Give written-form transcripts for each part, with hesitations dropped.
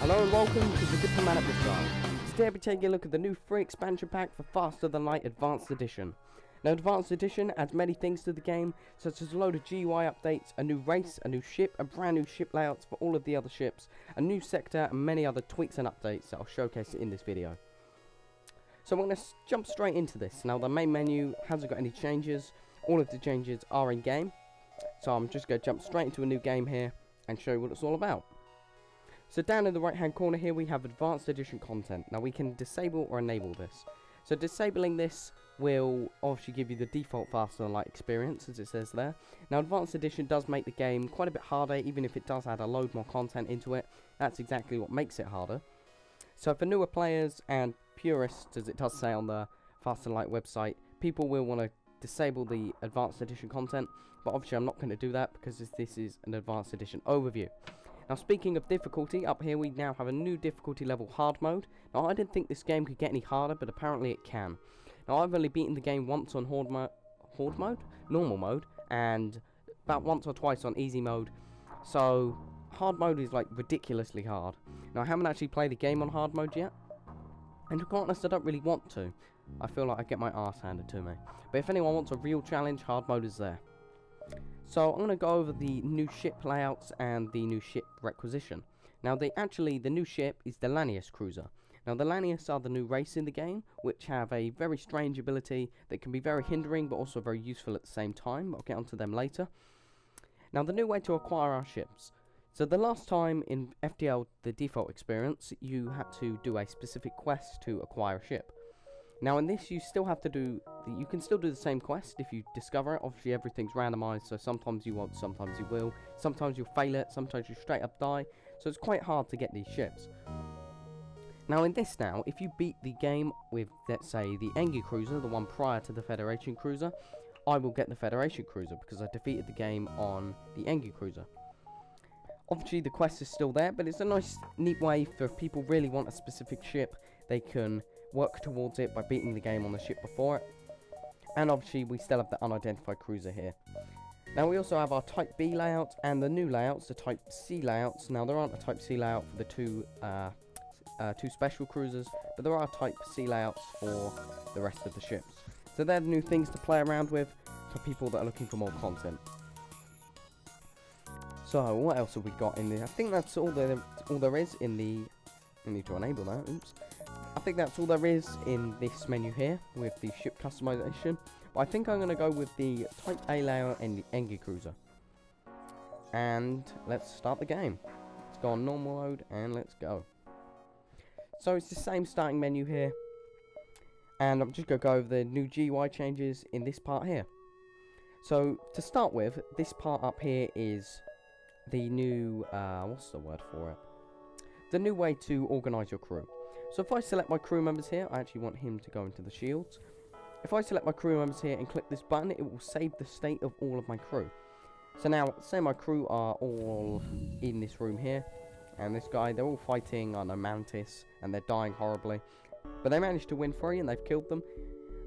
Hello and welcome to the Diplomatic Missile. Today I'll be taking a look at the new free expansion pack for Faster Than Light Advanced Edition. Now Advanced Edition adds many things to the game, such as a load of GUI updates, a new race, a new ship, a brand new ship layouts for all of the other ships, a new sector and many other tweaks and updates that I'll showcase in this video. So I'm going to jump straight into this. Now the main menu hasn't got any changes, all of the changes are in game, so I'm just going to jump straight into a new game here and show you what it's all about. So down in the right hand corner here we have Advanced Edition content. Now we can disable or enable this. So disabling this will obviously give you the default Faster Than Light experience, as it says there. Now Advanced Edition does make the game quite a bit harder, even if it does add a load more content into it. That's exactly what makes it harder. So for newer players and purists, as it does say on the Faster Than Light website, people will want to disable the Advanced Edition content, but obviously I'm not going to do that because this is an Advanced Edition overview. Now speaking of difficulty, up here we now have a new difficulty level, hard mode. Now I didn't think this game could get any harder, but apparently it can. Now I've only beaten the game once on normal mode, and about once or twice on easy mode. So hard mode is like ridiculously hard. Now I haven't actually played the game on hard mode yet, and to be honest I don't really want to. I feel like I get my arse handed to me. But if anyone wants a real challenge, hard mode is there. So I'm going to go over the new ship layouts and the new ship requisition. Now the new ship is the Lanius Cruiser. Now the Lanius are the new race in the game, which have a very strange ability that can be very hindering but also very useful at the same time. I'll get onto them later. Now the new way to acquire our ships. So the last time in FTL, the default experience, you had to do a specific quest to acquire a ship. Now in this you still have to do, you can still do the same quest if you discover it. Obviously everything's randomized, so sometimes you won't, sometimes you will. Sometimes you'll fail it, sometimes you straight up die. So it's quite hard to get these ships. Now in this if you beat the game with, let's say, the Engi Cruiser, the one prior to the Federation Cruiser, I will get the Federation Cruiser because I defeated the game on the Engi Cruiser. Obviously the quest is still there, but it's a nice, neat way for if people really want a specific ship, they can work towards it by beating the game on the ship before it. And obviously we still have the unidentified cruiser here. Now we also have our Type B layout and the new layouts, the Type C layouts. Now there aren't a Type C layout for the two special cruisers, but there are Type C layouts for the rest of the ships. So they're the new things to play around with for people that are looking for more content. So what else have we got in there? I think that's all there is in the... I need to enable that, oops. I think that's all there is in this menu here with the ship customization. But I think I'm going to go with the Type A layout and the Engi Cruiser. And let's start the game. Let's go on normal mode and let's go. So it's the same starting menu here. And I'm just going to go over the new GUI changes in this part here. So to start with, this part up here is the new, what's the word for it? The new way to organise your crew. So if I select my crew members here, I actually want him to go into the shields. If I select my crew members here and click this button, it will save the state of all of my crew. So now, say my crew are all in this room here, and this guy, they're all fighting on a mantis, and they're dying horribly. But they managed to win free, and they've killed them.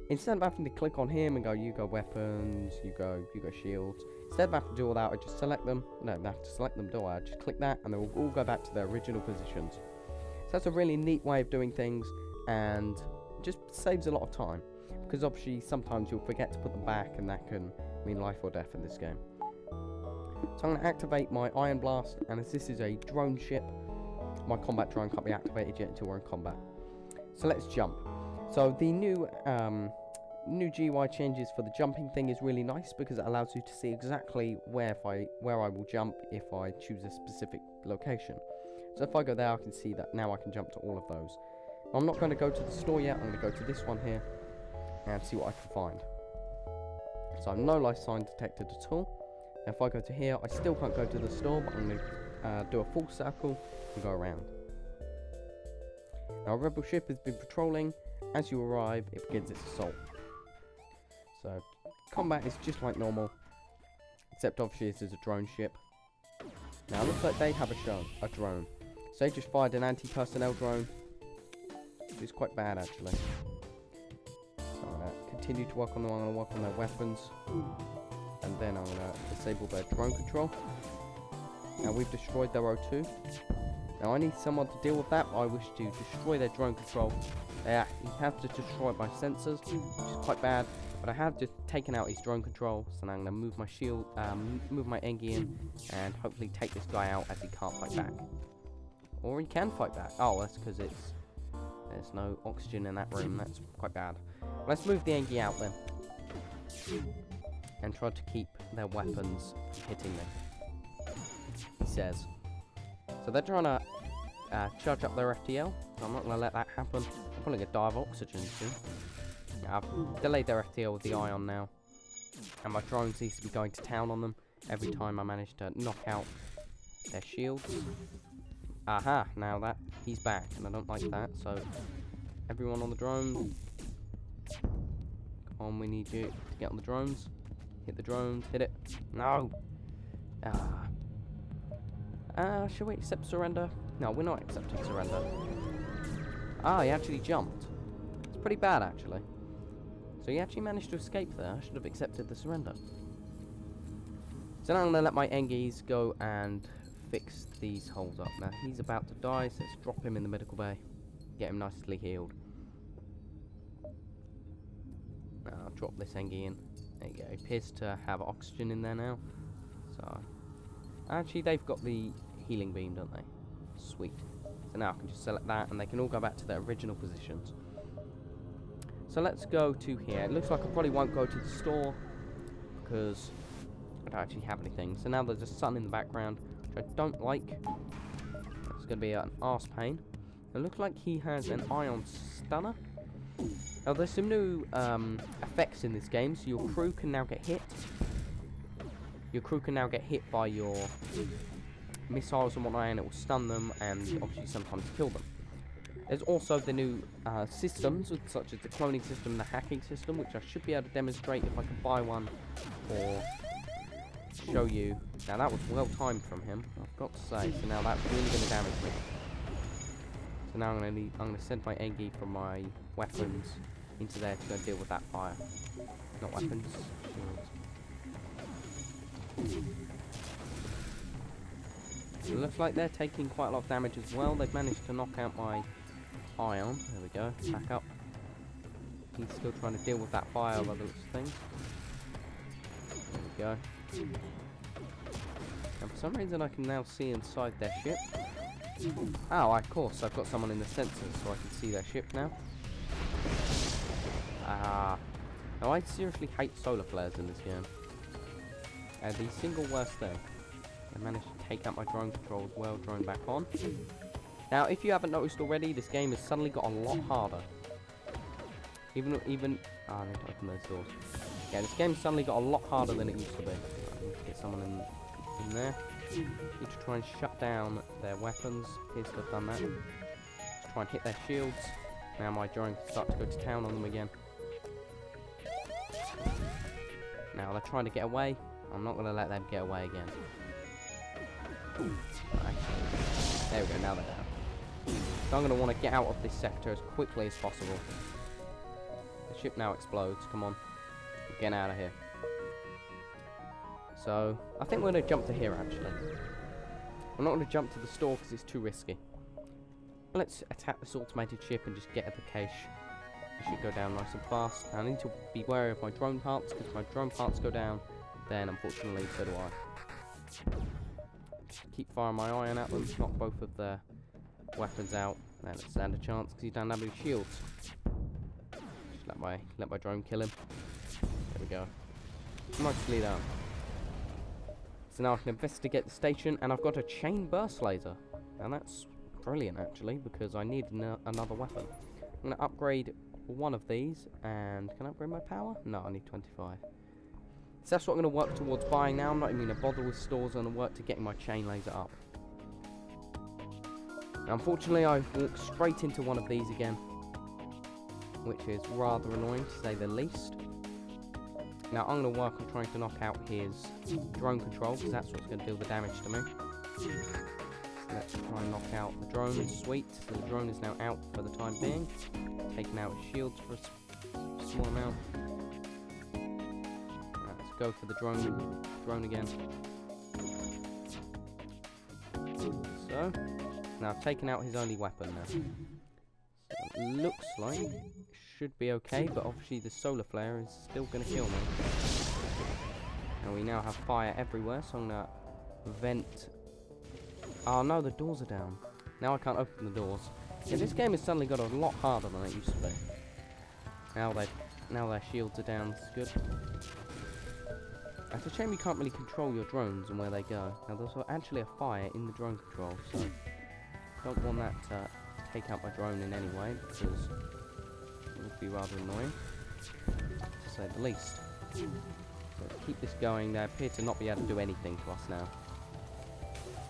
Instead of having to click on him and go, you go weapons, you go shields, instead of having to do all that, I just select them. No, I don't have to select them, do I? I just click that, and they will all go back to their original positions. So that's a really neat way of doing things, and just saves a lot of time. Because obviously, sometimes you'll forget to put them back, and that can mean life or death in this game. So I'm going to activate my Iron Blast, and as this is a drone ship, my combat drone can't be activated yet until we're in combat. So let's jump. So the new GUI changes for the jumping thing is really nice because it allows you to see exactly where I will jump if I choose a specific location. So if I go there, I can see that now I can jump to all of those. Now, I'm not going to go to the store yet. I'm going to go to this one here and see what I can find. So no life sign detected at all. Now, if I go to here, I still can't go to the store, but I'm going to do a full circle and go around. Now, a rebel ship has been patrolling. As you arrive, it begins its assault. So, combat is just like normal, except obviously this is a drone ship. Now, it looks like they have a drone. So they just fired an anti-personnel drone, which is quite bad actually. So I'm going to continue to work on them. I'm going to work on their weapons, and then I'm going to disable their drone control. Now we've destroyed their O2. Now I need someone to deal with that. I wish to destroy their drone control. Yeah, you have to destroy my sensors, which is quite bad. But I have just taken out his drone control, so now I'm going to move my shield, move my Engi in, and hopefully take this guy out as he can't fight back. Or he can fight back. Oh, that's because there's no oxygen in that room. That's quite bad. Let's move the Engi out then, and try to keep their weapons from hitting me. He says. So they're trying to charge up their FTL, so I'm not going to let that happen. I'm probably going to die of oxygen soon. Yeah, I've delayed their FTL with the ion now, and my drone seems to be going to town on them every time I manage to knock out their shields. Aha, now that he's back, and I don't like that, so everyone on the drone, come on, we need you to get on the drones. Hit the drones, hit it. No! Should we accept surrender? No, we're not accepting surrender. Ah, he actually jumped. It's pretty bad, actually. So he actually managed to escape there. I should have accepted the surrender. So now I'm going to let my Engis go and fix these holes up. Now, he's about to die, so let's drop him in the medical bay. Get him nicely healed. Now, I'll drop this Engi in. There you go. He appears to have oxygen in there now. So, actually, they've got the healing beam, don't they? Sweet. So now I can just select that, and they can all go back to their original positions. So let's go to here. It looks like I probably won't go to the store because I don't actually have anything. So now there's a sun in the background, which I don't like. It's going to be an arse pain. It looks like he has an ion stunner. Now there's some new effects in this game, so your crew can now get hit. Your crew can now get hit by your missiles and whatnot, and it will stun them and obviously sometimes kill them. There's also the new systems, such as the cloning system and the hacking system, which I should be able to demonstrate if I can buy one or show you. Now that was well timed from him, I've got to say. So now that's really going to damage me. So now I'm going to send my Engi from my weapons into there to go deal with that fire. Not weapons, shields. It looks like they're taking quite a lot of damage as well. They've managed to knock out my ion. There we go. Back up. He's still trying to deal with that fire by the looks of things. There we go. And for some reason I can now see inside their ship. Oh, of course. I've got someone in the sensors so I can see their ship now. Now I seriously hate solar flares in this game. The single worst thing. I managed to take out my drone control as well, drone back on. Now, if you haven't noticed already, this game has suddenly got a lot harder. I need to open those doors. Yeah, this game suddenly got a lot harder than it used to be. I need to get someone in there. Need to try and shut down their weapons. Appears to have done that. Just try and hit their shields. Now my drone can start to go to town on them again. Now they're trying to get away. I'm not going to let them get away again. Right. There we go, now they're down. So I'm going to want to get out of this sector as quickly as possible. The ship now explodes, come on. Get out of here. So, I think we're going to jump to here actually. I'm not going to jump to the store because it's too risky. Let's attack this automated ship and just get at the cache. It should go down nice and fast. I need to be wary of my drone parts, because if my drone parts go down, then unfortunately so do I. Keep firing my iron at them, knock both of their weapons out. Then let's stand a chance because he doesn't have any shields. Just let my drone kill him. There we go. Nicely done. So now I can investigate the station, and I've got a chain burst laser. And that's brilliant actually, because I need another weapon. I'm going to upgrade one of these, and can I upgrade my power? No, I need 25. So that's what I'm going to work towards buying now. I'm not even going to bother with stores. I'm going to work to getting my chain laser up. Now, unfortunately, I've walked straight into one of these again, which is rather annoying to say the least. Now, I'm going to work on trying to knock out his drone control, because that's what's going to deal the damage to me. So let's try and knock out the drone. Sweet. So the drone is now out for the time being. Taking out his shields for a small amount. Let's go for the drone again. So, Now I've taken out his only weapon now. So it looks like it should be okay, but obviously the solar flare is still going to kill me. And we now have fire everywhere, so I'm going to vent. Oh no, the doors are down. Now I can't open the doors. Yeah, this game has suddenly got a lot harder than it used to be. Now their shields are down, that's good. It's a shame you can't really control your drones and where they go. Now there's actually a fire in the drone control, so don't want that to take out my drone in any way, because it would be rather annoying, to say the least. So keep this going. They appear to not be able to do anything to us now.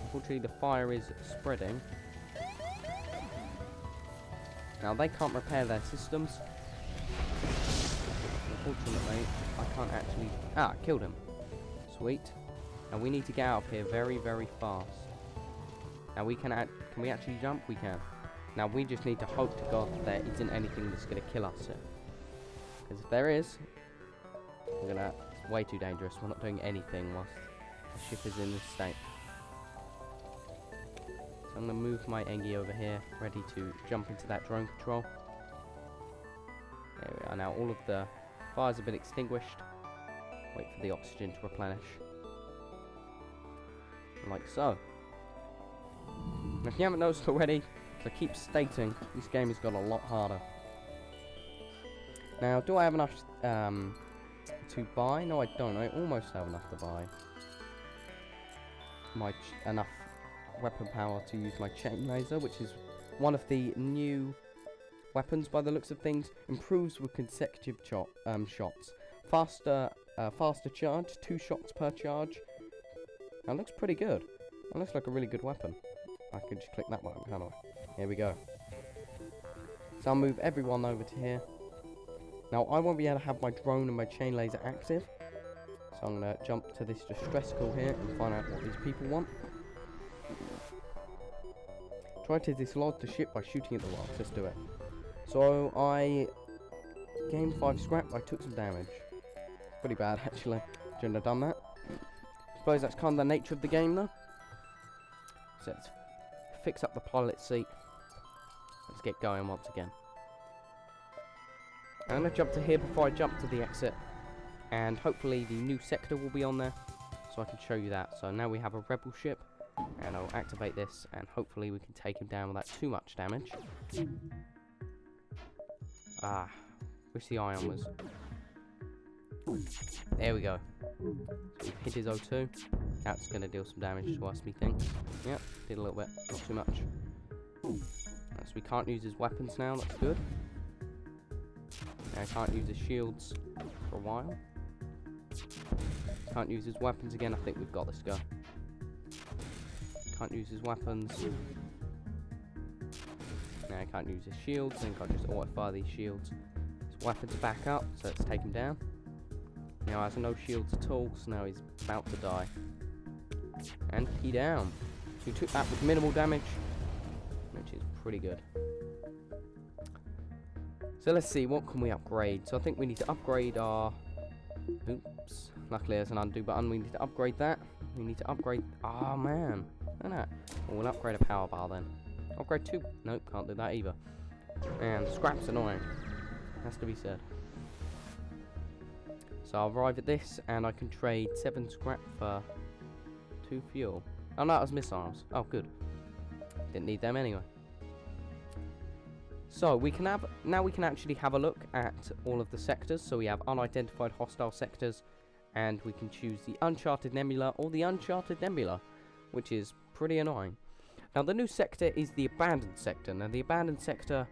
Unfortunately, the fire is spreading. Now they can't repair their systems. Unfortunately, I can't actually... Ah, killed him. Sweet. Now we need to get out of here very, very fast. Now we can we actually jump? We can. Now we just need to hope to God that there isn't anything that's going to kill us here. Because if there is, it's way too dangerous. We're not doing anything whilst the ship is in this state. So I'm going to move my Engi over here, ready to jump into that drone control. There we are. Now all of the fires have been extinguished. Wait for the oxygen to replenish. Like so. If you haven't noticed already, I keep stating, this game has got a lot harder. Now, do I have enough to buy? No, I don't. I almost have enough to buy. Enough weapon power to use my chain laser, which is one of the new weapons by the looks of things. Improves with consecutive shots. Faster charge, 2 shots per charge. That looks pretty good. That looks like a really good weapon. I can just click that button, can't I? Here we go. So I'll move everyone over to here. Now I won't be able to have my drone and my chain laser active. So I'm going to jump to this distress call here and find out what these people want. Try to dislodge the ship by shooting at the rocks. Let's do it. So I gained 5 scrap. I took some damage. Pretty bad actually. Shouldn't have done that. Suppose that's kind of the nature of the game though. So let's fix up the pilot seat. Let's get going once again. I'm going to jump to here before I jump to the exit. And hopefully the new sector will be on there. So I can show you that. So now we have a rebel ship. And I'll activate this. And hopefully we can take him down without too much damage. Ah. Wish the ion was... There we go. So we've hit his O2. That's going to deal some damage to us, methinks. Yep, did a little bit, not too much. So we can't use his weapons now, that's good. Now I can't use his shields for a while. Can't use his weapons again, I think we've got this guy. Can't use his weapons. Now I can't use his shields, I think I'll just auto-fire these shields. His weapons back up, so let's take him down. Now has no shields at all, so now he's about to die. And he down. So he took that with minimal damage, which is pretty good. So let's see, what can we upgrade? So I think we need to upgrade our... Oops. Luckily there's an undo button. We need to upgrade that. We need to upgrade... Oh man. No. Well, we'll upgrade a power bar then. Upgrade 2. Nope, can't do that either. And scrap's annoying. Has to be said. So I'll arrive at this, and I can trade 7 scrap for 2 fuel. Oh no, it was missiles. Oh, good. Didn't need them anyway. So we can actually have a look at all of the sectors. So we have unidentified hostile sectors, and we can choose the Uncharted Nebula or the Uncharted Nebula, which is pretty annoying. Now the new sector is the Abandoned Sector. Now the Abandoned Sector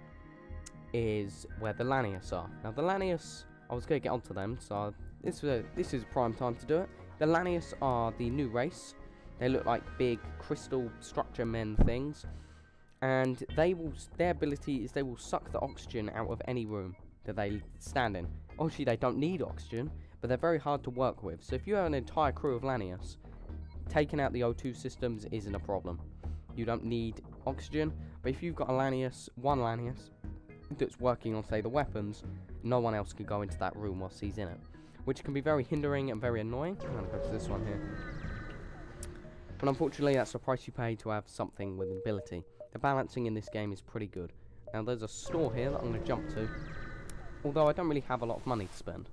is where the Lanius are. Now the Lanius, I was going to get onto them, so this is prime time to do it. The Lanius are the new race. They look like big crystal structure men things, and their ability is they will suck the oxygen out of any room that they stand in. Obviously they don't need oxygen, but they're very hard to work with. So if you have an entire crew of Lanius, taking out the O2 systems isn't a problem. You don't need oxygen, but if you've got one Lanius that's working on, say, the weapons, no one else can go into that room whilst he's in it, which can be very hindering and very annoying. I'm going to go to this one here. But unfortunately, that's the price you pay to have something with an ability. The balancing in this game is pretty good. Now there's a store here that I'm going to jump to, although I don't really have a lot of money to spend.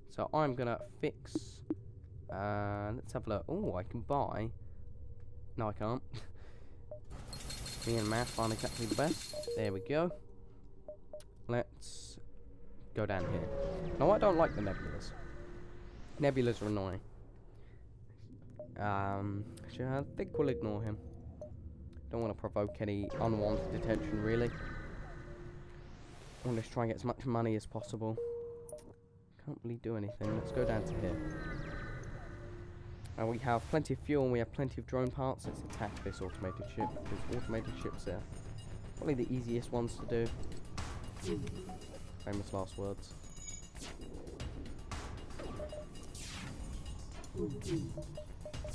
So I'm going to fix, let's have a look. Oh, I can buy, no I can't. Me and math aren't exactly the best. There we go. Let's go down here. Now I don't like the nebulas. Nebulas are annoying. I think we'll ignore him. Don't want to provoke any unwanted attention, really. I want to try and get as much money as possible. Can't really do anything. Let's go down to here. And we have plenty of fuel and we have plenty of drone parts. Let's attack this automated ship, because automated ships are probably the easiest ones to do. Famous last words.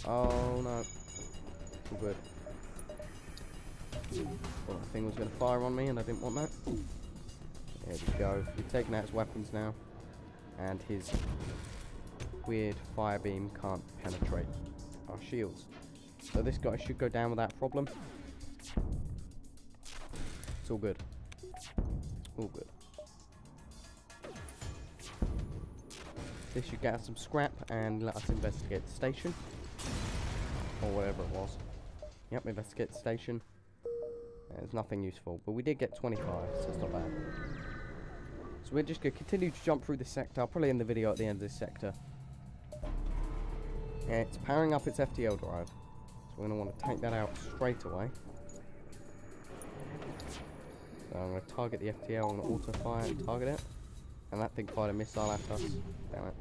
Oh no. All good. Well, the thing was going to fire on me and I didn't want that. There we go. We've taken out his weapons now. And his weird fire beam can't penetrate our shields. So this guy should go down without problem. It's all good. All good. This should get us some scrap and let us investigate the station. Or whatever it was. Yep, investigate the station. There's nothing useful, but we did get 25, so it's not bad. So we're just going to continue to jump through this sector. I'll probably end the video at the end of this sector. It's powering up its FTL drive, so we're going to want to take that out straight away. So I'm going to target the FTL, I'm going to auto-fire and target it. And that thing fired a missile at us. Damn it.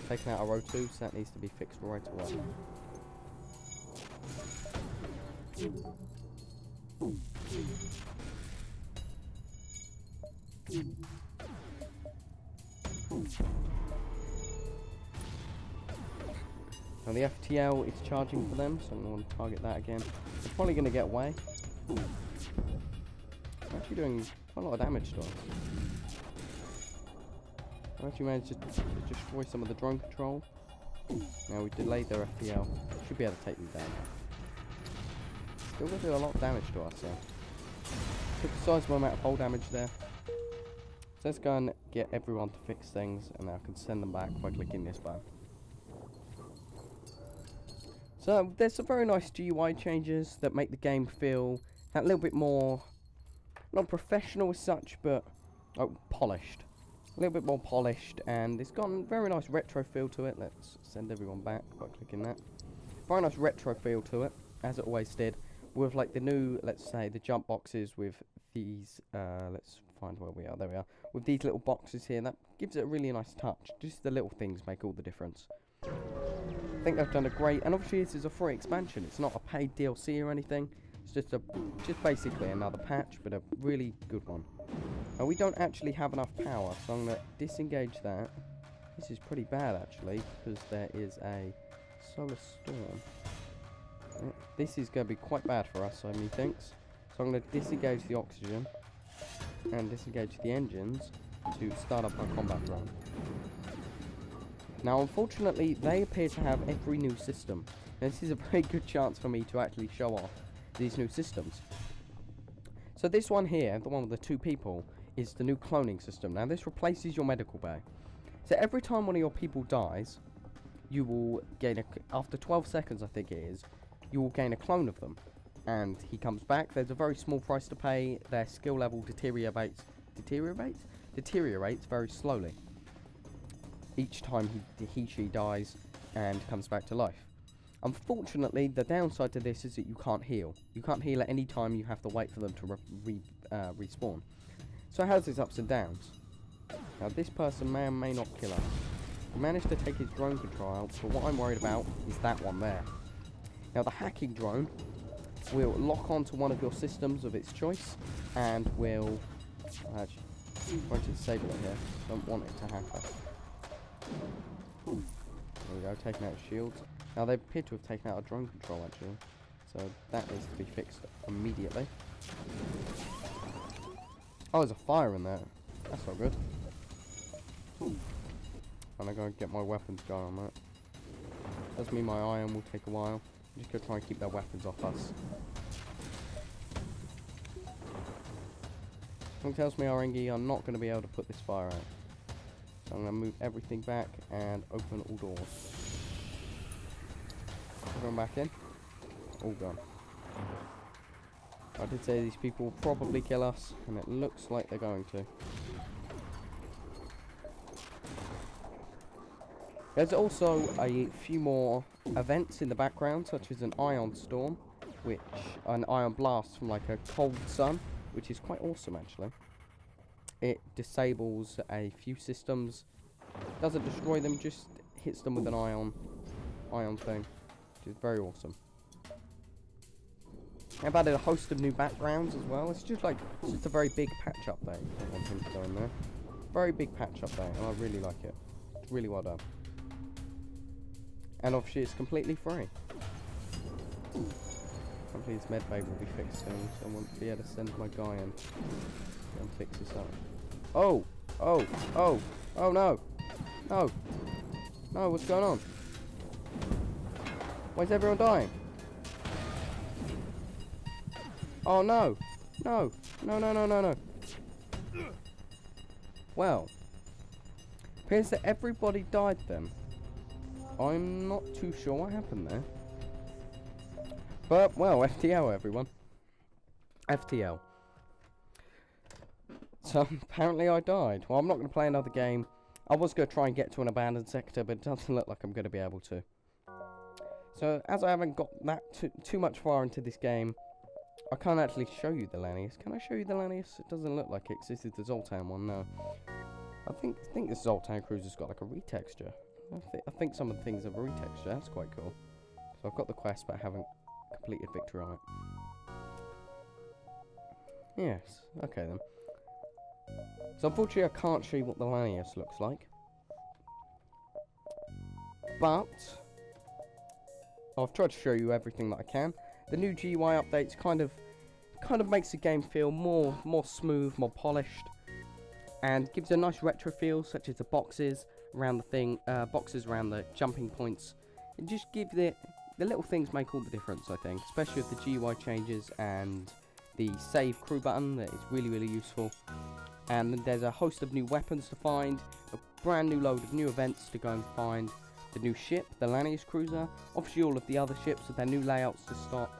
Taking out our O2, so that needs to be fixed right away. Now the FTL is charging for them, so I'm going to target that again. It's probably going to get away. It's actually doing quite a lot of damage to us. I actually managed to destroy some of the drone control. Now we delayed their FTL. Should be able to take them down. Still going to do a lot of damage to us, so. Took a sizable amount of hull damage there. So let's go and get everyone to fix things, and I can send them back by clicking this button. So there's some very nice GUI changes that make the game feel a little bit more, not professional as such, but polished. A little bit more polished, and it's got a very nice retro feel to it. Let's send everyone back by clicking that. Very nice retro feel to it, as it always did. With like the new, let's say, the jump boxes with these, let's find where we are, there we are. With these little boxes here, that gives it a really nice touch. Just the little things make all the difference. I think they've done a great, and obviously this is a free expansion. It's not a paid DLC or anything. It's just basically another patch, but a really good one. We don't actually have enough power, so I'm going to disengage that. This is pretty bad actually, because there is a solar storm. This is going to be quite bad for us, so methinks. So I'm going to disengage the oxygen and disengage the engines to start up our combat drone. Now unfortunately they appear to have every new system. Now, this is a very good chance for me to actually show off these new systems. So this one here, the one with the 2 people, is the new cloning system. Now this replaces your medical bay. So every time one of your people dies, you will gain after 12 seconds I think it is, you will gain a clone of them. And he comes back, there's a very small price to pay, their skill level deteriorates very slowly. Each time she dies and comes back to life. Unfortunately, the downside to this is that you can't heal. You can't heal at any time, you have to wait for them to respawn. So it has its ups and downs. Now this person may or may not kill us. We managed to take his drone control out, but what I'm worried about is that one there. Now the hacking drone will lock onto one of your systems of its choice, and will actually try to disable it here. Don't want it to hack us. There we go, taking out shields. Now they appear to have taken out our drone control actually, so that needs to be fixed immediately. Oh, there's a fire in there. That's not good. I'm gonna go get my weapons going on that. Does mean my iron will take a while. I'm just gonna try and keep their weapons off us. Something tells me RNG are not going to be able to put this fire out. So I'm going to move everything back and open all doors. Going back in. All gone. I did say these people will probably kill us, and it looks like they're going to. There's also a few more events in the background, such as an ion storm, an ion blast from like a cold sun, which is quite awesome actually. It disables a few systems, doesn't destroy them, just hits them with an ion thing, which is very awesome. I've added a host of new backgrounds as well. It's just a very big patch update. I want him to go in there. Very big patch update, and I really like it. It's really well done. And obviously it's completely free. Hopefully this med bay will be fixed soon, so I won't be able to send my guy in and fix this up. Oh! Oh! Oh! Oh no! No! No, what's going on? Why is everyone dying? Oh no! No! No, no, no, no, no! Well, appears that everybody died then. I'm not too sure what happened there. But, well, FTL everyone. FTL. So, apparently I died. Well, I'm not going to play another game. I was going to try and get to an abandoned sector, but it doesn't look like I'm going to be able to. So, as I haven't got that too much far into this game, I can't actually show you the Lanius. Can I show you the Lanius? It doesn't look like it, 'cause this is the Zoltan one, no. I think this Zoltan cruiser's got like a retexture. I think some of the things have a retexture. That's quite cool. So I've got the quest, but I haven't completed victory on it. Yes. Okay then. So unfortunately, I can't show you what the Lanius looks like. But I've tried to show you everything that I can. The new GUI updates kind of makes the game feel more smooth, more polished, and gives a nice retro feel, such as the boxes around the thing, boxes around the jumping points. It just gives the little things make all the difference, I think, especially with the GUI changes and the save crew button. That is really useful. And then there's a host of new weapons to find, a brand new load of new events to go and find, the new ship, the Lanius cruiser, obviously all of the other ships with their new layouts to stock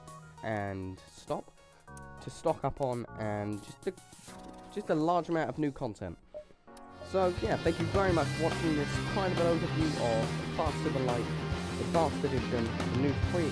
up on, and just a large amount of new content. So yeah, thank you very much for watching this kind of an overview of Faster Than Light Advanced Edition, the new free